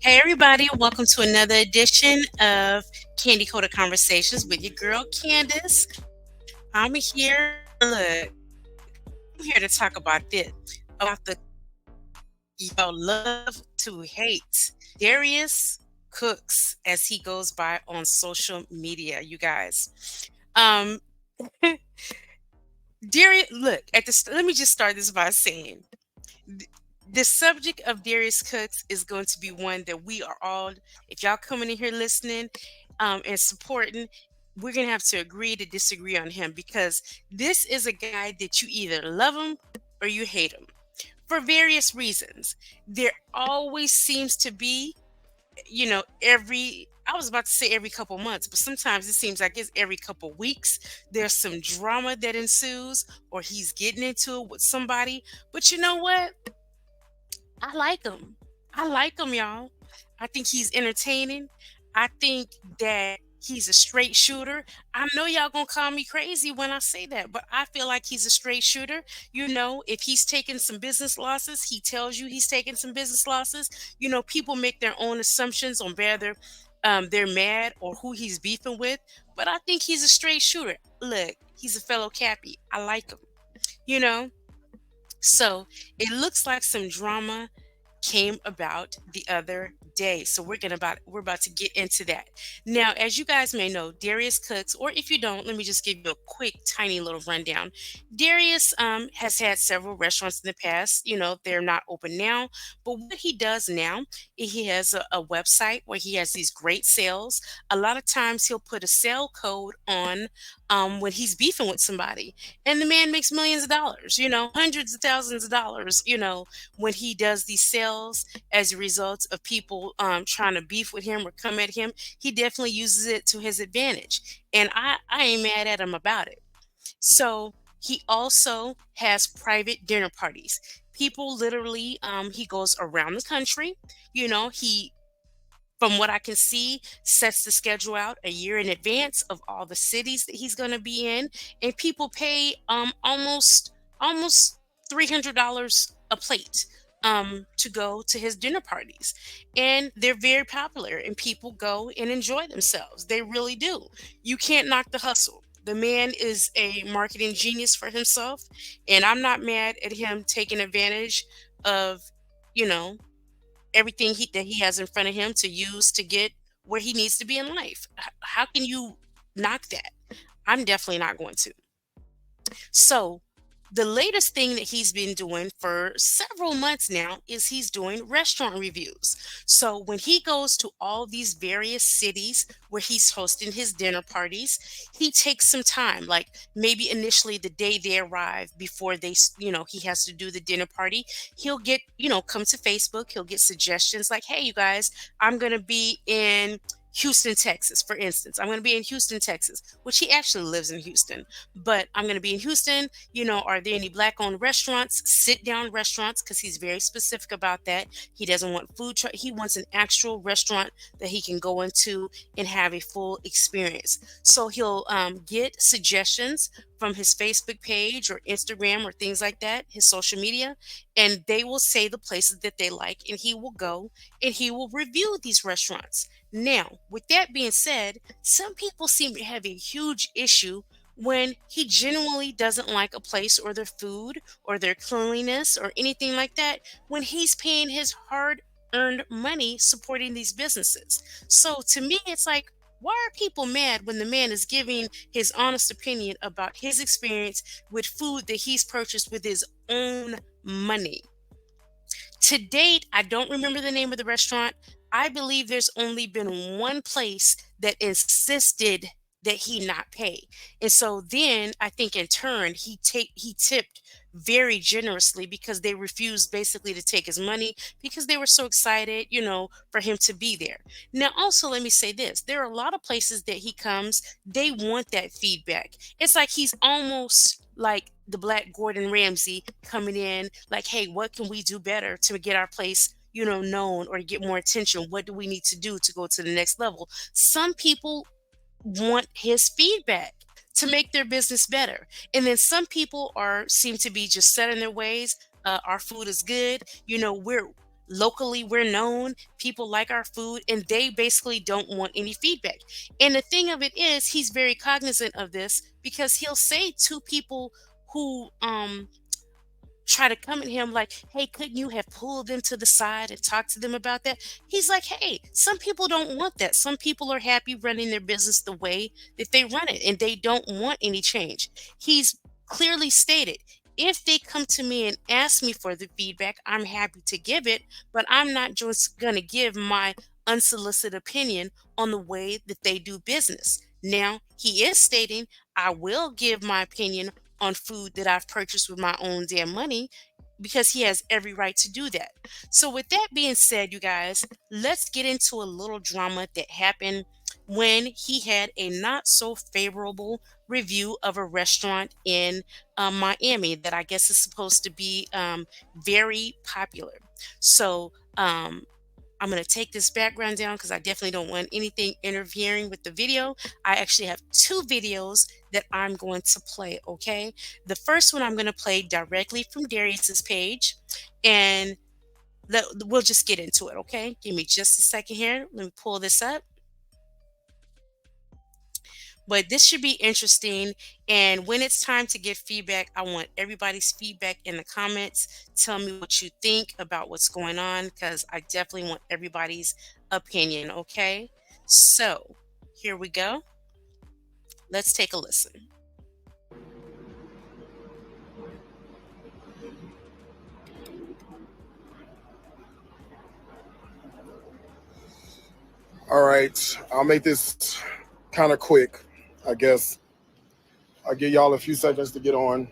Hey, everybody, welcome to another edition of Candy Coated Conversations with your girl, Candace. I'm here. Look, I'm here to talk about about the y'all love to hate. Darius Cooks, as he goes by on social media, you guys. Um, Darius, look, let me just start this by saying th- the subject of Darius Cooks is going to be one that we are all, if y'all coming in here listening and supporting, we're going to have to agree to disagree on him because this is a guy that you either love him or you hate him for various reasons. There always seems to be, I was about to say every couple months, but sometimes it seems like it's every couple weeks. There's some drama that ensues, or he's getting into it with somebody. But you know what? I like him. I like him, y'all. I think he's entertaining. I think that he's a straight shooter. I know y'all gonna call me crazy when I say that, but I feel like he's a straight shooter. If he's taking some business losses, he tells you he's taking some business losses. People make their own assumptions on whether they're mad or who he's beefing with, but I think he's a straight shooter. Look, he's a fellow Cappy. I like him. You know, so it looks like some drama came about the other day. So we're about to get into that. Now, as you guys may know, Darius Cooks, or if you don't, let me just give you a quick tiny little rundown. Darius has had several restaurants in the past. They're not open now, but what he does now, he has a website where he has these great sales. A lot of times he'll put a sale code on when he's beefing with somebody, and the man makes millions of dollars, hundreds of thousands of dollars, when he does these sales as a result of people trying to beef with him or come at him. He definitely uses it to his advantage. And I ain't mad at him about it. So he also has private dinner parties. People literally, he goes around the country. He, from what I can see, sets the schedule out a year in advance of all the cities that he's going to be in, and people pay almost $300 a plate to go to his dinner parties, and they're very popular, and people go and enjoy themselves. They really do. You can't knock the hustle. The man is a marketing genius for himself, and I'm not mad at him taking advantage of you know everything that he has in front of him to use to get where he needs to be in life. How can you knock that? I'm definitely not going to. So, the latest thing that he's been doing for several months now is he's doing restaurant reviews. So, when he goes to all these various cities where he's hosting his dinner parties, he takes some time, like maybe initially the day they arrive before he has to do the dinner party. He'll get, come to Facebook, he'll get suggestions like, hey, you guys, I'm going to be in Houston, Texas, for instance. I'm going to be in Houston, Texas, which he actually lives in Houston, but I'm going to be in Houston. Are there any black owned restaurants, sit down restaurants? Because he's very specific about that. He doesn't want food truck. He wants an actual restaurant that he can go into and have a full experience. So he'll get suggestions from his Facebook page or Instagram or things like that, his social media, and they will say the places that they like, and he will go and he will review these restaurants. Now, with that being said, some people seem to have a huge issue when he genuinely doesn't like a place or their food or their cleanliness or anything like that, when he's paying his hard earned money supporting these businesses. So to me, it's like, why are people mad when the man is giving his honest opinion about his experience with food that he's purchased with his own money? To date, I don't remember the name of the restaurant. I believe there's only been one place that insisted that he not pay. And so then I think in turn he tipped very generously because they refused basically to take his money because they were so excited, for him to be there. Now also let me say this. There are a lot of places that he comes, they want that feedback. It's like he's almost like the black Gordon Ramsay coming in like, hey, what can we do better to get our place, known or to get more attention? What do we need to do to go to the next level? Some people want his feedback to make their business better. And then some people are seem to be just set in their ways. Our food is good. locally we're known, people like our food, and they basically don't want any feedback. And the thing of it is, he's very cognizant of this because he'll say to people who try to come at him like, hey, couldn't you have pulled them to the side and talked to them about that? He's like, hey, some people don't want that. Some people are happy running their business the way that they run it and they don't want any change. He's clearly stated, if they come to me and ask me for the feedback, I'm happy to give it, but I'm not just going to give my unsolicited opinion on the way that they do business. Now, he is stating, I will give my opinion on food that I've purchased with my own damn money because he has every right to do that. So, with that being said, you guys, let's get into a little drama that happened when he had a not so favorable review of a restaurant in Miami that I guess is supposed to be very popular. So, I'm going to take this background down because I definitely don't want anything interfering with the video. I actually have two videos that I'm going to play, okay? The first one I'm going to play directly from Darius's page, and we'll just get into it, okay? Give me just a second here. Let me pull this up. But this should be interesting. And when it's time to get feedback, I want everybody's feedback in the comments. Tell me what you think about what's going on because I definitely want everybody's opinion. Okay. So here we go. Let's take a listen. All right, I'll make this kind of quick, I guess. I'll give y'all a few seconds to get on.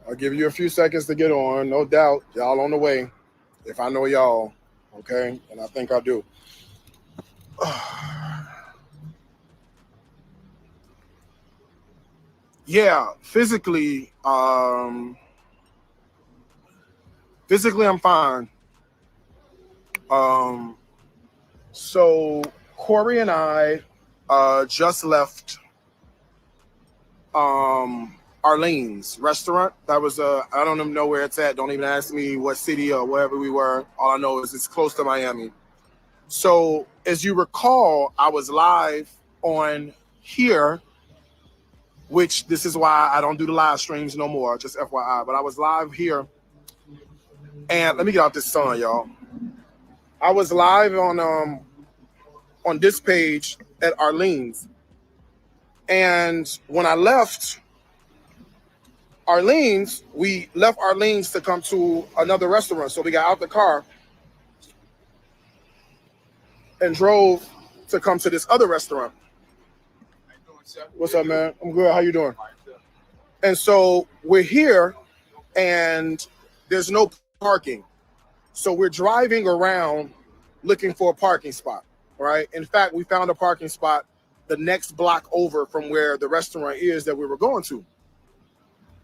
I'll give you a few seconds to get on, no doubt. Y'all on the way, if I know y'all, okay? And I think I do. Yeah, physically I'm fine. Um, so Corey and I just left Arlene's restaurant. That was I don't even know where it's at. Don't even ask me what city or wherever we were. All I know is it's close to Miami. So as you recall, I was live on here, which this is why I don't do the live streams no more, just FYI. But I was live here, and let me get out this sun, y'all. I was live on this page at Arlene's, and when I left Arlene's, we left Arlene's to come to another restaurant. So we got out the car and drove to come to this other restaurant. What's up, man? I'm good. How you doing? And so we're here, and there's no parking. So we're driving around looking for a parking spot, right? In fact, we found a parking spot the next block over from where the restaurant is that we were going to.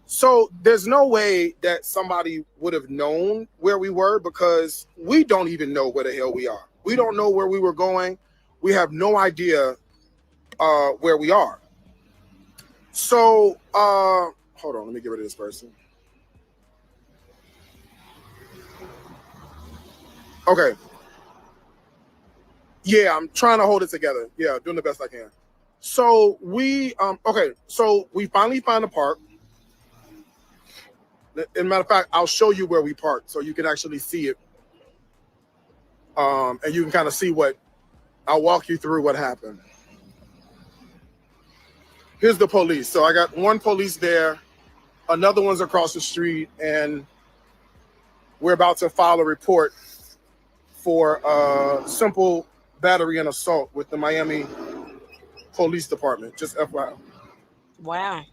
So there's no way that somebody would have known where we were because we don't even know where the hell we are. We don't know where we were going. We have no idea where we are. So hold on, let me get rid of this person. Okay. Yeah, I'm trying to hold it together. Yeah, doing the best I can. So we so we finally found a park. As a matter of fact, I'll show you where we parked so you can actually see it. And you can kind of see I'll walk you through what happened. Here's the police. So I got one police there, another one's across the street, and we're about to file a report for simple battery and assault with the Miami Police Department, just FYI. Wow.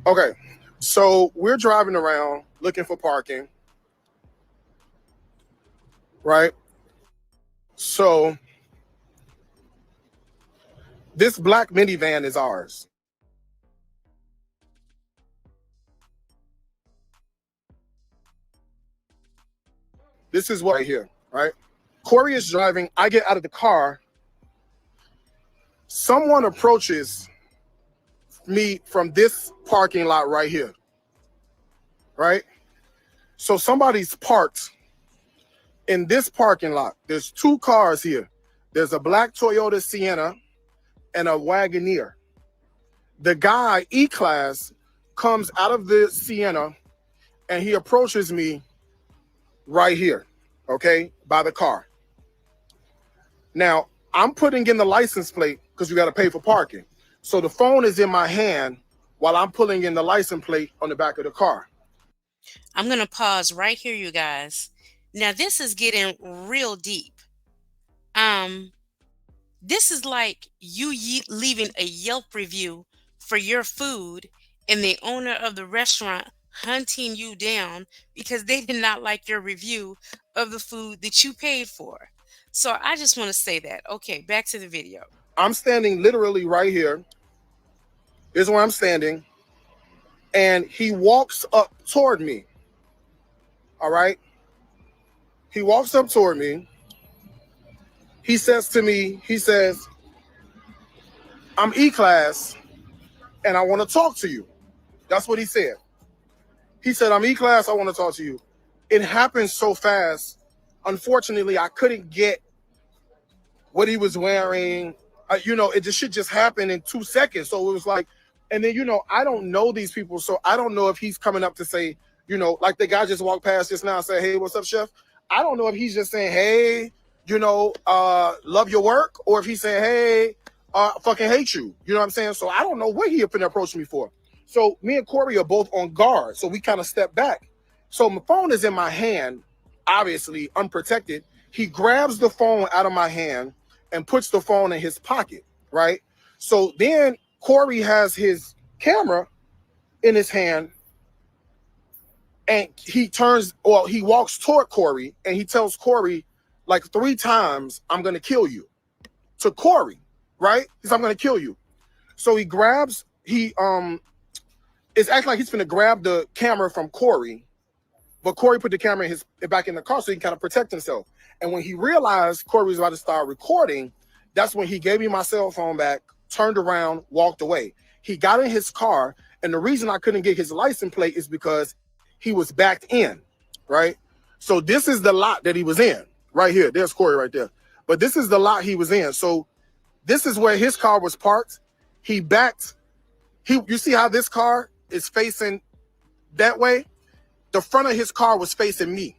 Okay, so we're driving around looking for parking, right? So this black minivan is ours. This is what right here, right? Corey is driving. I get out of the car Someone approaches me from this parking lot right here, right? So somebody's parked in this parking lot. There's two cars here. There's a black Toyota Sienna and a Wagoneer. The guy, E-Class, comes out of the Sienna and he approaches me right here, okay, by the car. Now, I'm putting in the license plate because you got to pay for parking. So the phone is in my hand while I'm pulling in the license plate on the back of the car. I'm going to pause right here, you guys. Now, this is getting real deep. This is like you leaving a Yelp review for your food and the owner of the restaurant hunting you down because they did not like your review of the food that you paid for. So I just want to say that. Okay, back to the video. I'm standing literally right here. Here's where I'm standing. And he walks up toward me. All right? He walks up toward me. He says to me, he says, I'm E-Class and I want to talk to you. That's what he said. He said, I'm E-Class, I want to talk to you. It happened so fast. Unfortunately, I couldn't get what he was wearing. It just happened in 2 seconds. So it was like, and then, I don't know these people. So I don't know if he's coming up to say, like the guy just walked past just now and said, hey, what's up, chef? I don't know if he's just saying, hey, love your work, or if he's saying, hey, fucking hate you. You know what I'm saying? So I don't know what he approached me for. So me and Corey are both on guard. So we kind of step back. So my phone is in my hand, obviously unprotected. He grabs the phone out of my hand and puts the phone in his pocket, right? So then Corey has his camera in his hand and he walks toward Corey and he tells Corey like 3 times, I'm going to kill you, to Corey, right? He says, I'm going to kill you. So he it's acting like he's going to grab the camera from Corey, but Corey put the camera back in the car so he can kind of protect himself. And when he realized Corey was about to start recording, that's when he gave me my cell phone back, turned around, walked away. He got in his car, and the reason I couldn't get his license plate is because he was backed in, right? So this is the lot that he was in, right here. There's Corey right there. But this is the lot he was in. So this is where his car was parked. He backed. You see how this car is facing that way? The front of his car was facing me.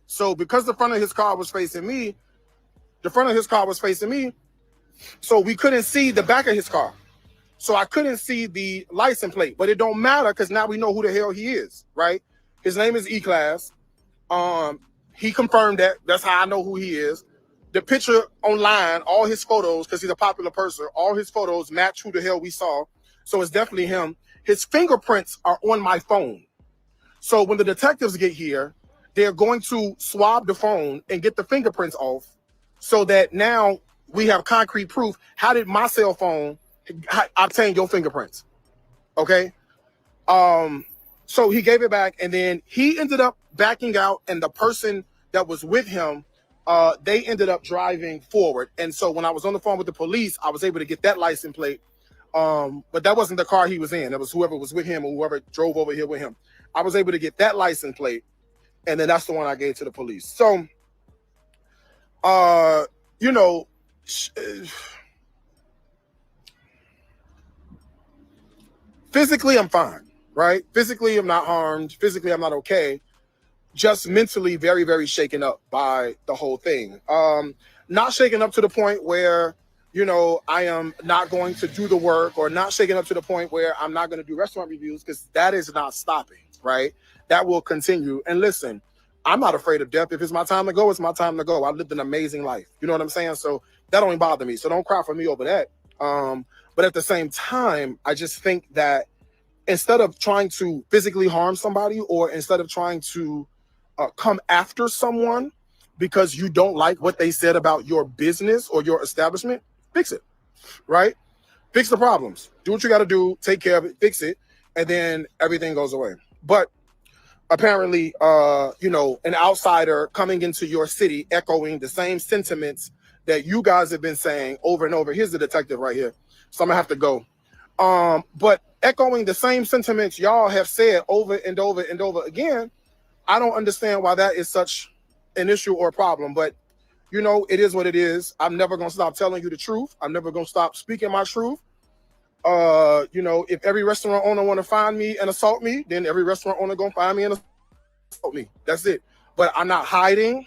So because the front of his car was facing me, so we couldn't see the back of his car. So I couldn't see the license plate, but it don't matter because now we know who the hell he is, right? His name is E-Class. He confirmed that. That's how I know who he is. The picture online, all his photos, because he's a popular person, all his photos match who the hell we saw. So it's definitely him. His fingerprints are on my phone. So when the detectives get here, they're going to swab the phone and get the fingerprints off so that now we have concrete proof. How did my cell phone obtain your fingerprints? Okay. So he gave it back and then he ended up backing out and the person that was with him, they ended up driving forward. And so when I was on the phone with the police, I was able to get that license plate. But that wasn't the car he was in. It was whoever was with him or whoever drove over here with him. I was able to get that license plate. And then that's the one I gave to the police. So, physically, I'm fine, right? Physically, I'm not harmed. Physically, I'm not okay. Just mentally very, very shaken up by the whole thing. Not shaken up to the point where, I am not going to do the work, or not shaken up to the point where I'm not going to do restaurant reviews, because that is not stopping, right? That will continue. And listen, I'm not afraid of death. If it's my time to go, it's my time to go. I lived an amazing life. You know what I'm saying? So that don't bother me. So don't cry for me over that. But at the same time, I just think that instead of trying to physically harm somebody, or instead of trying to come after someone because you don't like what they said about your business or your establishment, fix it, right? Fix the problems. Do what you got to do. Take care of it. Fix it. And then everything goes away. But apparently, an outsider coming into your city echoing the same sentiments that you guys have been saying over and over. Here's the detective right here, so I'm gonna have to go. But echoing the same sentiments y'all have said over and over and over again, I don't understand why that is such an issue or a problem. But it is what it is. I'm never gonna stop telling you the truth. I'm never gonna stop speaking my truth. If every restaurant owner want to find me and assault me, then every restaurant owner gonna find me and assault me. That's it. But I'm not hiding.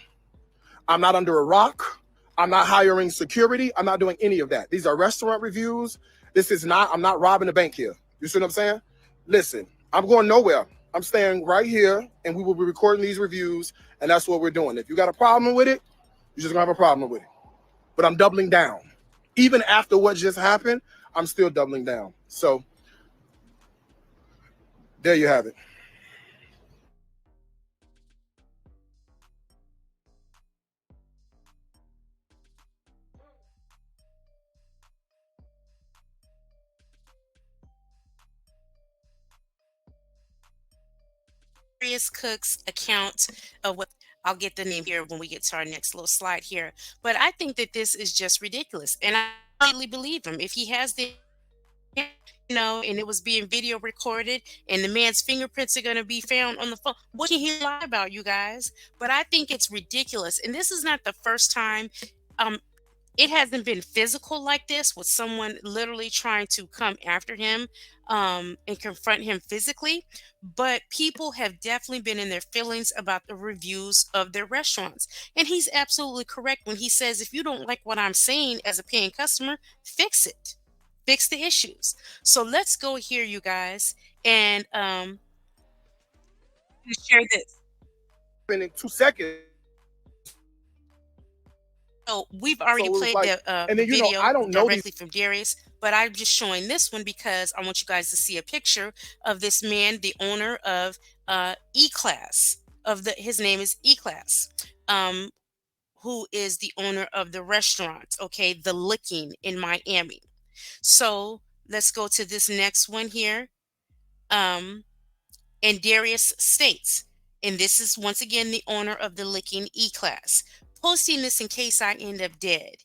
I'm not under a rock. I'm not hiring security. I'm not doing any of that. These are restaurant reviews. This is not. I'm not robbing the bank here. You see what I'm saying? Listen, I'm going nowhere. I'm staying right here, and we will be recording these reviews, and that's what we're doing. If you got a problem with it, you're just gonna have a problem with it. But I'm doubling down. Even after what just happened, I'm still doubling down. So there you have it. Darius Cook's account of what I'll get the name here when we get to our next little slide here. But I think that this is just ridiculous. And I completely believe him. If he has the and it was being video recorded and the man's fingerprints are going to be found on the phone, what can he lie about, you guys? But I think it's ridiculous. And this is not the first time. Um, it hasn't been physical like this with someone literally trying to come after him and confront him physically, but people have definitely been in their feelings about the reviews of their restaurants. And he's absolutely correct when he says, if you don't like what I'm saying as a paying customer, fix it, fix the issues. So let's go here, you guys, and share this. In 2 seconds. So we've So already it was played like, and the then I video don't know these. directly from Darius, but I'm just showing this one because I want you guys to see a picture of this man, the owner of E Class. His name is E Class, um, who is the owner of the restaurant, okay, the Licking in Miami. So let's go to this next one here. Um, and Darius states, and this is once again the owner of the Licking E Class, posting this in case I end up dead.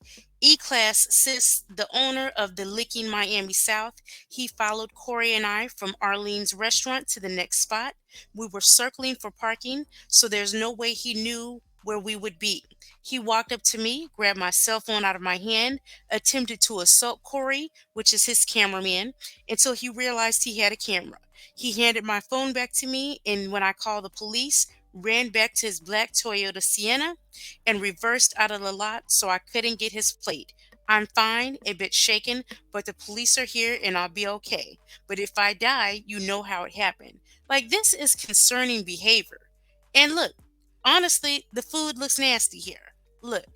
E Class says the owner of the Licking Miami South, he followed Corey and I from Arlene's restaurant to the next spot. We were circling for parking, so there's no way he knew where we would be. He walked up to me, grabbed my cell phone out of my hand, attempted to assault Corey, which is his cameraman, until he realized he had a camera. He handed my phone back to me, and when I called the police, ran back to his black Toyota Sienna and reversed out of the lot so I couldn't get his plate. I'm fine, a bit shaken, but the police are here and I'll be okay. But if I die, you know how it happened. Like, this is concerning behavior. And look, honestly, the food looks nasty here. Look.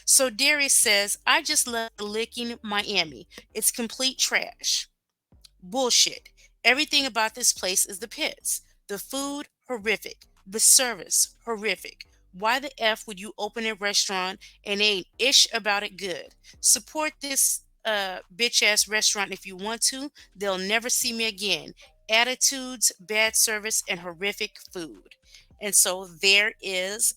So Darius says, I just left the Licking Miami. It's complete trash. Bullshit. Everything about this place is the pits. The food, horrific. The service, horrific. Why the F would you open a restaurant and ain't ish about it good? Support this bitch ass restaurant if you want to. They'll never see me again. Attitudes, bad service, and horrific food. And so there is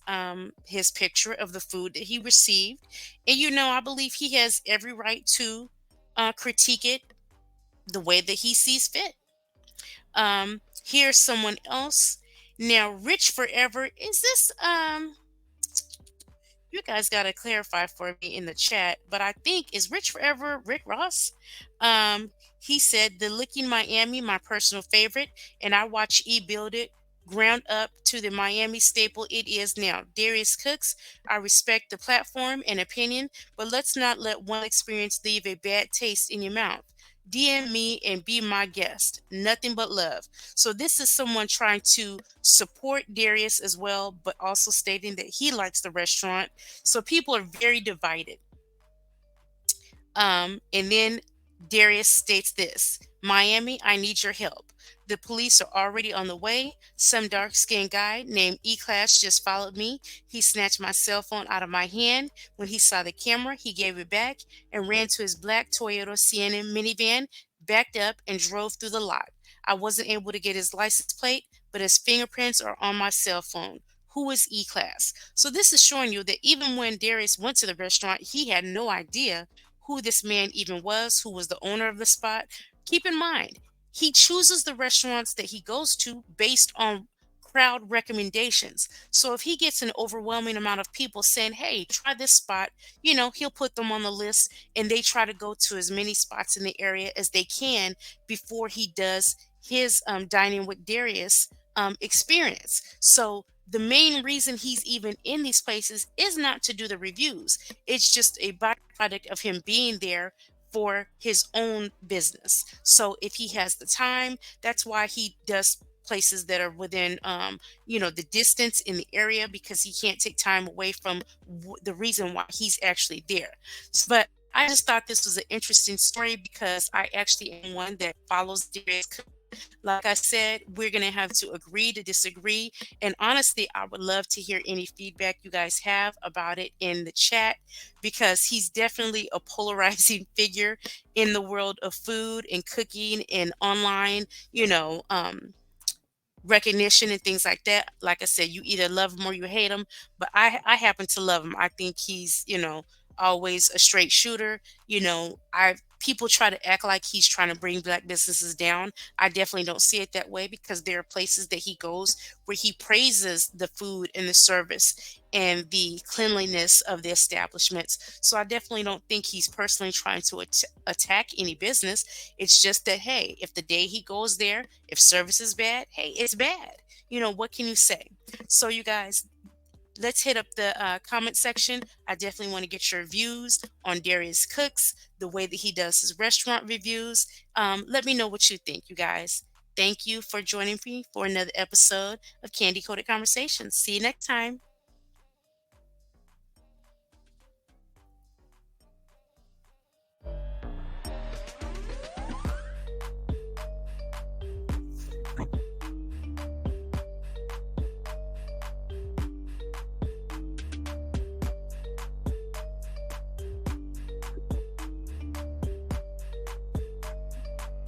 his picture of the food that he received. And I believe he has every right to critique it the way that he sees fit. Here's someone else. Now, Rich Forever, is this you guys gotta clarify for me in the chat, but I think is Rich Forever Rick Ross? He said the Licking Miami, my personal favorite, and I watch E build it ground up to the Miami staple it is now. Darius Cooks, I respect the platform and opinion, but let's not let one experience leave a bad taste in your mouth. DM me and be my guest. Nothing but love. So this is someone trying to support Darius as well, but also stating that he likes the restaurant. So people are very divided. And then Darius states this: Miami, I need your help. The police are already on the way. Some dark skinned guy named E Class just followed me. He snatched my cell phone out of my hand. When he saw the camera, he gave it back and ran to his black Toyota Sienna minivan, backed up, and drove through the lot. I wasn't able to get his license plate, but his fingerprints are on my cell phone. Who is E Class? So this is showing you that even when Darius went to the restaurant, he had no idea who this man even was, who was the owner of the spot. Keep in mind, he chooses the restaurants that he goes to based on crowd recommendations. So if he gets an overwhelming amount of people saying, "Hey, try this spot," he'll put them on the list, and they try to go to as many spots in the area as they can before he does his dining with Darius experience. So the main reason he's even in these places is not to do the reviews. It's just a byproduct of him being there for his own business. So if he has the time, that's why he does places that are within the distance in the area, because he can't take time away from the reason why he's actually there. But I just thought this was an interesting story because I actually am one that follows Darius. Like I said, we're going to have to agree to disagree. And honestly, I would love to hear any feedback you guys have about it in the chat, because he's definitely a polarizing figure in the world of food and cooking and online, recognition and things like that. Like I said, you either love him or you hate him, but I happen to love him. I think he's, always a straight shooter. I People try to act like he's trying to bring black businesses down. I definitely don't see it that way, because there are places that he goes where he praises the food and the service and the cleanliness of the establishments. So I definitely don't think he's personally trying to attack any business. It's just that, hey, if the day he goes there, if service is bad, hey, it's bad. What can you say? So, you guys, let's hit up the comment section. I definitely want to get your views on Darius Cooks, the way that he does his restaurant reviews. Let me know what you think, you guys. Thank you for joining me for another episode of Candy Coated Conversations. See you next time.